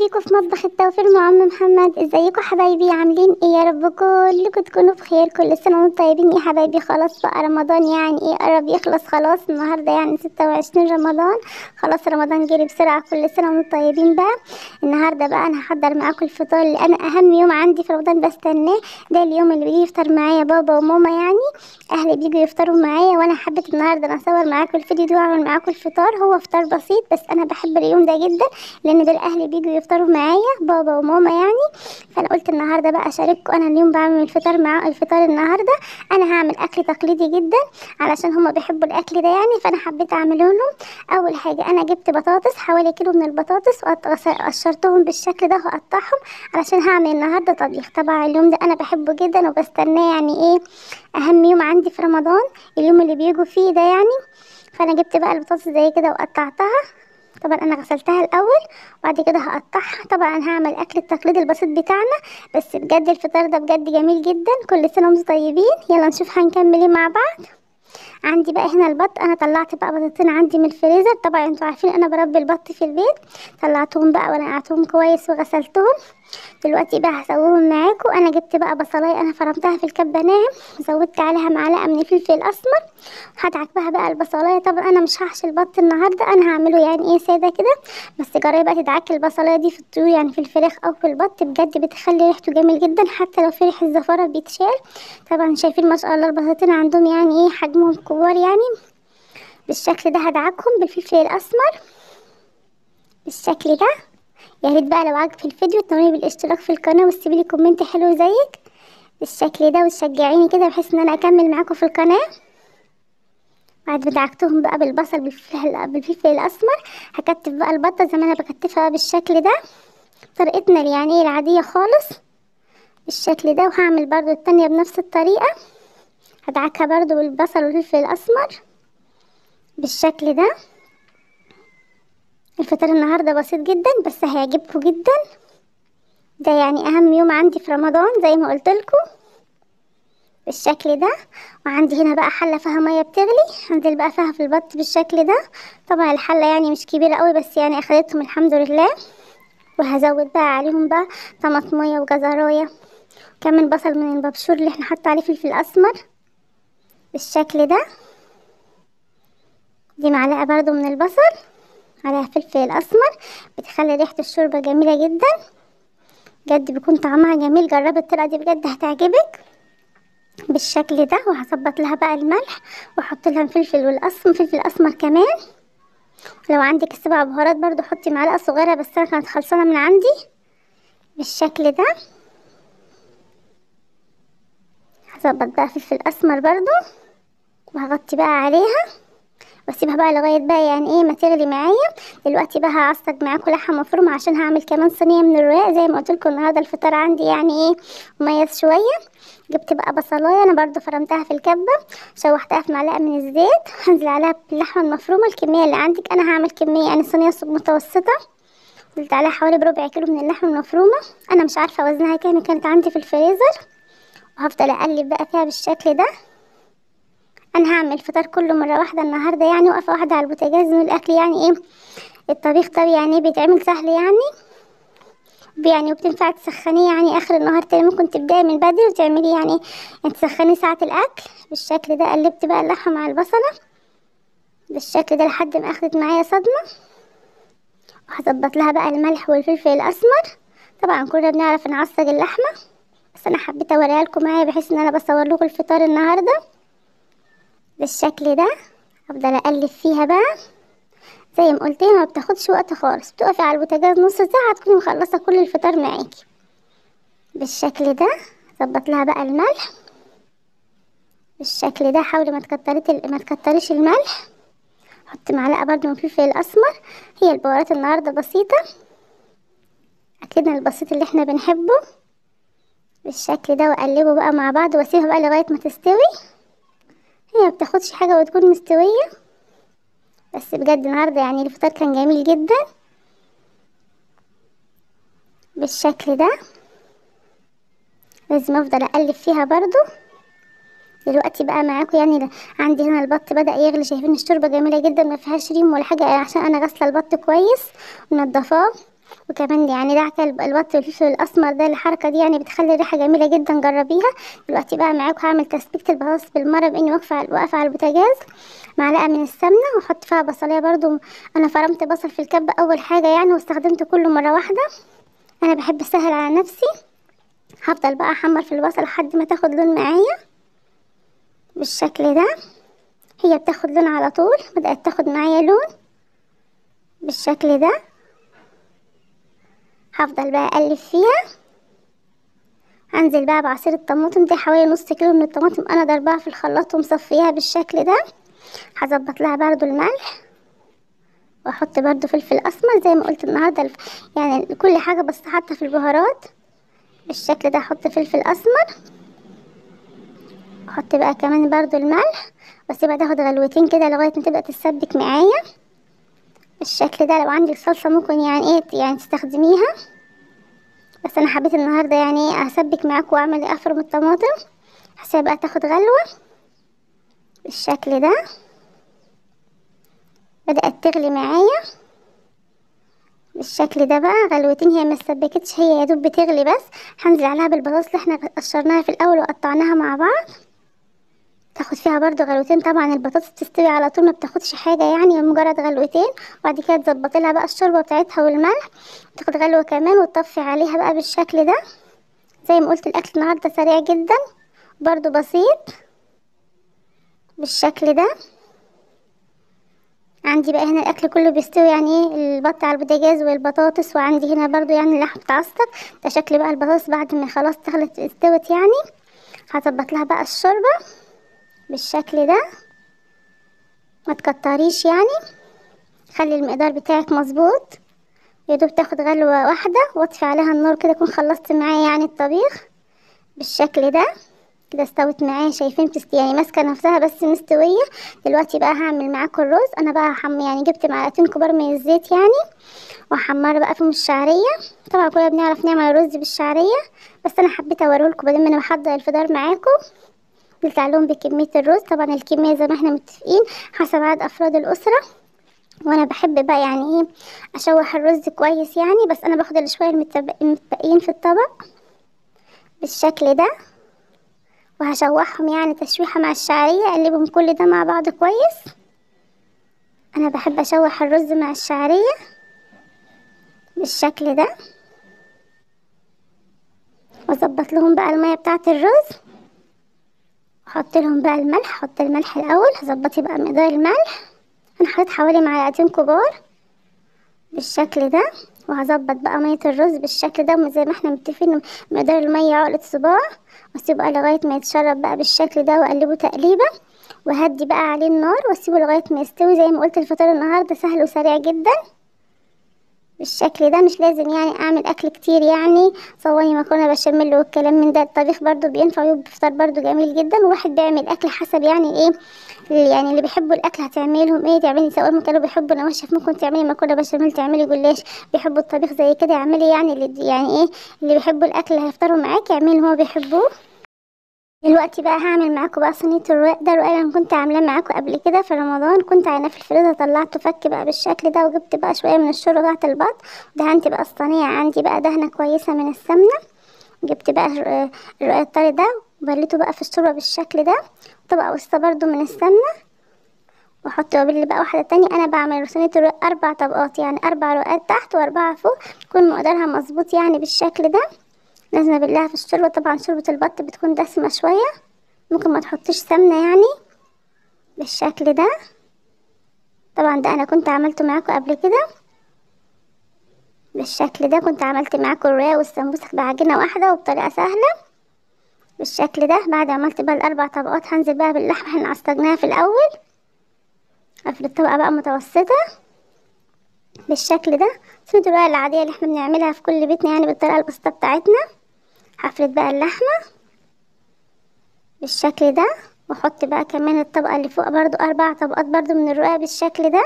بيكم في مطبخ التوفير مع ام محمد. ازيكم حبايبي؟ عاملين ايه؟ يا رب كلكم تكونوا بخير. كل سنه وانتم طيبين يا حبايبي. خلاص بقى رمضان يعني ايه قرب يخلص خلاص. النهارده يعني 26 رمضان. خلاص رمضان جري بسرعه. كل سنه وانتم طيبين. بقى النهارده بقى انا هحضر معاكم الفطار اللي انا اهم يوم عندي في رمضان بستناه. ده اليوم اللي بيجي يفطر معايا بابا وماما، يعني اهلي بيجوا يفطروا معايا. وانا حبيت النهارده انا اصور معاكم الفيديو ده واعمل معاكم الفطار. هو فطار بسيط بس انا بحب اليوم ده جدا، لان دول اهلي بيجوا يفطروا معايا بابا وماما يعني. فانا قلت النهارده بقى اشارككم انا اليوم بعمل الفطار. مع الفطار النهارده انا هعمل اكل تقليدي جدا علشان هما بيحبوا الاكل ده يعني، فانا حبيت اعمله لهم. اول حاجه انا جبت بطاطس، حوالي كيلو من البطاطس، وقشرتهم بالشكل ده وقطعهم علشان هعمل النهارده طبيخ. طبعا اليوم ده انا بحبه جدا وبستناه، يعني ايه اهم يوم عندي في رمضان، اليوم اللي بيجوا فيه ده يعني. فانا جبت بقى البطاطس زي كده وقطعتها. طبعا انا غسلتها الاول وبعد كده هقطعها. طبعا هعمل اكل التقليد البسيط بتاعنا، بس بجد الفطار ده بجد جميل جدا. كل سنه وانتم طيبين. يلا نشوف هنكمل ايه مع بعض. عندي بقى هنا البط. انا طلعت بقى بطاطين عندي من الفريزر. طبعا انتوا عارفين انا بربي البط في البيت. طلعتهم بقى ونقعتهم كويس وغسلتهم. دلوقتي بقى هسويهم معاكم. انا جبت بقى بصلايه انا فرمتها في الكبه ناعم، وزودت عليها معلقه من الفلفل الاسمر. هدعك بقى البصلايه. طبعا انا مش هحشي البط النهارده، انا هعمله يعني ايه ساده كده. بس جربي بقى تدعكي البصلايه دي في الطيور، يعني في الفراخ او في البط، بجد بتخلي ريحته جميل جدا حتى لو في ريحه الزفاره بيتشال. طبعا شايفين ما شاء الله البطاطين عندهم يعني ايه حجمهم كبار يعني. بالشكل ده هدعكهم بالفلفل الاسمر بالشكل ده. يا ريت بقى لو عجبك الفيديو تنوري بالاشتراك في القناه وتسيبي لي كومنت حلو زيك بالشكل ده، وتشجعيني كده بحيث ان انا اكمل معاكم في القناه. بعد ما دعكتهم بقى بالبصل بالفلفل الاسمر، هكتف بقى البطه زي ما انا بكتفها بالشكل ده، طريقتنا يعني العاديه خالص بالشكل ده. وهعمل برضو التانية بنفس الطريقه، هدعكها برضو بالبصل والفلفل الاسمر بالشكل ده. الفطار النهارده بسيط جدا بس هيعجبكم جدا. ده يعني اهم يوم عندي في رمضان زي ما قلت لكم بالشكل ده. وعندي هنا بقى حله فيها ميه بتغلي، هنزل بقى فيها في البط بالشكل ده. طبعا الحله يعني مش كبيره قوي بس يعني اخدتهم الحمد لله. وهزود بقى عليهم بقى طماطميه وجزرايه، كمان بصل من الببشور اللي احنا حاطه عليه فلفل اسمر بالشكل ده. دي معلقه برضو من البصل عليها فلفل الاسمر، بتخلي ريحه الشوربه جميله جدا بجد، بيكون طعمها جميل. جربي الطريقه دي بجد هتعجبك بالشكل ده. وهظبط لها بقى الملح واحط لها فلفل اسمر كمان. لو عندك السبع بهارات برضو حطي معلقه صغيره، بس انا كانت خلصانه من عندي بالشكل ده. هظبط بقى فلفل اسمر برضو وهغطي بقى عليها واسيبها بقى لغايه بقى يعني ايه ما تغلي معايا. دلوقتي بقى هعصج معاكم لحمه مفرومه عشان هعمل كمان صينيه من الرقاق زي ما قلت لكم. النهارده الفطار عندي يعني ايه مميز شويه. جبت بقى بصلايه انا برضو فرمتها في الكبه، شوحتها في معلقه من الزيت، هنزل عليها باللحمه المفرومه. الكميه اللي عندك، انا هعمل كميه يعني صينيه متوسطه، نزلت عليها حوالي بربع كيلو من اللحمه المفرومه. انا مش عارفه وزنها كام، كانت عندي في الفريزر. وهفضل اقلب بقى فيها بالشكل ده. انا هعمل الفطار كله مره واحده النهارده، يعني وقفه واحده على البوتاجاز، من الاكل يعني ايه الطبيخ طبي يعني بيتعمل سهل يعني وبتنفع تسخنيه يعني اخر النهار تاني. ممكن تبداي من بدري وتعملي يعني تسخني ساعه الاكل بالشكل ده. قلبت بقى اللحمه مع البصله بالشكل ده لحد ما اخدت معايا صدمه. وهظبط لها بقى الملح والفلفل الاسمر. طبعا كلنا بنعرف نعصج اللحمه، بس انا حبيت اوريها لكم معايا بحيث ان انا بصور لكم الفطار النهارده بالشكل ده. افضل اقلب فيها بقى زي ما قلت ما بتاخدش وقت خالص، بتقفي على البوتاجاز نص ساعه تكوني مخلصه كل الفطار معاكي بالشكل ده. ظبط لها بقى الملح بالشكل ده. حاولي ما تكتريش الملح. حطي معلقه برضو من الفلفل الاسمر. هي البهارات النهارده بسيطه، اكيد البسيط اللي احنا بنحبه بالشكل ده. واقلبه بقى مع بعض واسيبها بقى لغايه ما تستوي. هي ما بتاخدش حاجه وتكون مستويه، بس بجد النهارده يعني الفطار كان جميل جدا بالشكل ده. لازم افضل اقلب فيها برضو. دلوقتي بقى معاكم يعني عندي هنا البط بدأ يغلي. شايفين الشوربه جميله جدا ما فيهاش ريم ولا حاجه عشان انا غاسله البط كويس ومنضفاه. وكمان يعني دعك البط والفلفل الاسمر ده، الحركه دي يعني بتخلي الريحه جميله جدا، جربيها. دلوقتي بقى معاكم هعمل تسبيكه البطاطس بالمره، باني واقفه على البوتاجاز. معلقه من السمنه واحط فيها بصلايه برضو. انا فرمت بصل في الكبه اول حاجه يعني، واستخدمت كله مره واحده. انا بحب اسهل على نفسي. هفضل بقى احمر في البصل لحد ما تاخد لون معايا بالشكل ده. هي بتاخد لون على طول، بدأت تاخد معايا لون بالشكل ده. هفضل بقى اقلب فيها. هنزل بقى بعصير الطماطم دي، حوالي نص كيلو من الطماطم انا ضربها في الخلاط ومصفيها بالشكل ده. هظبط لها برضو الملح، واحط برضو فلفل اسمر زي ما قلت النهارده، يعني كل حاجه بس حاطه في البهارات بالشكل ده. احط فلفل اسمر، احط بقى كمان برضو الملح، واسيبها تاخد غلوتين كده لغايه ما تبدا تتسبك معايا بالشكل ده. لو عندك صلصه ممكن يعني ايه يعني تستخدميها، بس انا حبيت النهارده يعني ايه اسبك معاكم واعمل افرم الطماطم. هسيبها بقى تاخد غلوه بالشكل ده. بدات تغلي معايا بالشكل ده بقى غلوتين، هي ما اتسبكتش، هي يا دوب بتغلي بس. هنزل عليها بالبطاطس اللي احنا قشرناها في الاول وقطعناها مع بعض، تاخد فيها برضو غلوتين. طبعا البطاطس بتستوي على طول، ما بتاخدش حاجه يعني، مجرد غلوتين. وبعد كده تظبطي لها بقى الشوربه بتاعتها والملح، تاخد غلوه كمان وتطفي عليها بقى بالشكل ده. زي ما قلت الاكل النهارده سريع جدا برضو بسيط بالشكل ده. عندي بقى هنا الاكل كله بيستوي يعني ايه، البط على البوتاجاز والبطاطس، وعندي هنا برضو يعني اللحم بتعصق. ده شكل بقى البطاطس بعد ما خلاص استوت يعني. هظبط لها بقى الشوربه بالشكل ده، ما تكتريش يعني، خلي المقدار بتاعك مظبوط. يا دوب تاخد غلوه واحده واطفي عليها النار كده، اكون خلصت معايا يعني الطبيخ بالشكل ده. كده استوت معايا، شايفين يعني ماسكه نفسها بس مستويه. دلوقتي بقى هعمل معاكم الرز. انا بقى يعني جبت معلقتين كبار من الزيت يعني، وحمر بقى فيهم الشعريه. طبعا كلنا بنعرف نعمل الرز بالشعريه، بس انا حبيت اوريهولكم بدل ما انا بحضر الفطار معاكم. قلت لهم بكميه الرز، طبعا الكميه زي ما احنا متفقين حسب عدد افراد الاسره. وانا بحب بقى يعني ايه اشوح الرز كويس يعني، بس انا باخد الشويه المتبقيين في الطبق بالشكل ده، وهشوحهم يعني تشويحه مع الشعريه، اقلبهم كل ده مع بعض كويس. انا بحب اشوح الرز مع الشعريه بالشكل ده، واظبط لهم بقى الميه بتاعه الرز، احط لهم بقى الملح. احط الملح الاول، هظبطي بقى مقدار الملح. انا حطيت حوالي معلقتين كبار بالشكل ده. وهظبط بقى ميه الرز بالشكل ده زي ما احنا متفقين، مقدار الميه عقله صباع. واسيبه بقى لغايه ما يتشرب بقى بالشكل ده، واقلبه تقليبه، وهدي بقى عليه النار واسيبه لغايه ما يستوي. زي ما قلت الفطار النهارده سهل وسريع جدا بالشكل ده، مش لازم يعني اعمل اكل كتير يعني صواني مكرونه بشاميل والكلام من ده. الطبيخ برضو بينفع ويبقى فطار برضو جميل جدا، وواحد بيعمل اكل حسب يعني ايه يعني اللي بيحبوا الاكل هتعملي لهم ايه. تعملي سواء ما كانوا بيحبوا نواشف ممكن تعملي مكرونه بشاميل، تعملي جلاش. بيحبوا الطبيخ زي كده اعملي يعني اللي يعني ايه اللي بيحبوا الاكل اللي هيفطروا معاكي اعملي اللي هو بيحبوه. دلوقتي بقى هعمل معاكم بقى صينيه الرقاق. ده الرقاق انا كنت عاملاه معاكم قبل كده في رمضان، كنت عيناه في الفريزر، طلعته فك بقى بالشكل ده، وجبت بقى شويه من الشوربه بتاعه البط. دهنت بقى الصينيه عندي بقى دهنه كويسه من السمنه. جبت بقى الرقاق الطري ده وبليته بقى في الشوربه بالشكل ده. طبقه وسطى برده من السمنه، واحط وابل بقى واحده تانية. انا بعمل صينيه الرقاق 4 طبقات يعني، 4 رقات تحت و4 فوق، تكون مقدارها مظبوط يعني بالشكل ده. لازم ابلها في الشوربه. طبعا شوربه البط بتكون دسمه شويه، ممكن ما تحطيش سمنه يعني بالشكل ده. طبعا ده انا كنت عملته معاكم قبل كده بالشكل ده، كنت عملت معاكم الرقاق والسمبوسك بعجينه واحده وبطريقه سهله بالشكل ده. بعد عملت بقى ال4 طبقات هنزل بقى باللحمه احنا عصجناها في الاول. افرد طبقه بقى متوسطه بالشكل ده، صينيه الرقاق العاديه اللي احنا بنعملها في كل بيتنا يعني بالطريقه البسيطه بتاعتنا. هفرد بقى اللحمه بالشكل ده، واحط بقى كمان الطبقه اللي فوق برضو 4 طبقات برضو من الرقاق بالشكل ده.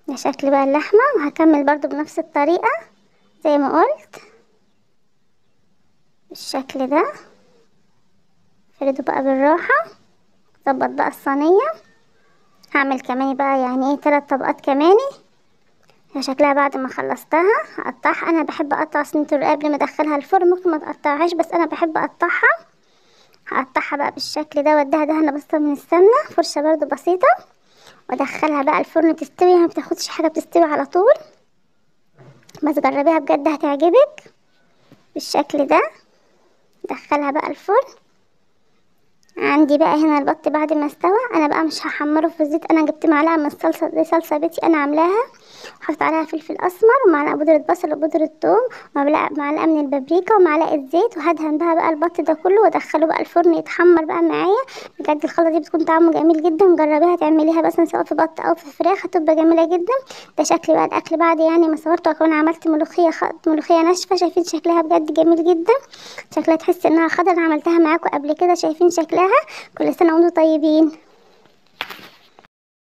ده شكل بقى اللحمه، وهكمل برضو بنفس الطريقه زي ما قلت بالشكل ده. فرده بقى بالراحه، ظبط بقى الصينيه. هعمل كمان بقى يعني ايه 3 طبقات كمان. هي شكلها بعد ما خلصتها هقطعها. انا بحب اقطع صينيه الرقاق قبل ما ادخلها الفرن، ممكن ما تقطعهاش بس انا بحب اقطعها. هقطعها بقى بالشكل ده واديها دهنه بسيطه من السمنه، فرشه برضو بسيطه، وادخلها بقى الفرن تستوي. ما بتاخدش حاجه، بتستوي على طول، بس جربيها بجد هتعجبك بالشكل ده. دخلها بقى الفرن. عندي بقى هنا البط بعد ما استوى، انا بقى مش هحمره في الزيت. انا جبت معلقه من الصلصه دي، صلصه بيتي انا عاملاها، حطيت عليها فلفل اسمر ومعلقه بودره بصل وبودره ثوم ومعلقه من البابريكا ومعلقه زيت، وهدهن بقى البط ده كله وادخله بقى الفرن يتحمر بقى معايا. بجد الخلطه دي بتكون طعمه جميل جدا، جربيها تعمليها مثلا سواء في بط او في فراخ، هتبقى جميله جدا. ده شكل بقى الاكل بعد يعني ما صورته. وكمان عملت ملوخيه ملوخيه ناشفه، شايفين شكلها بجد جميل جدا. شكلها تحس انها خضر. عملتها معاكم قبل كده، شايفين شكلها. كل سنه وانتم طيبين.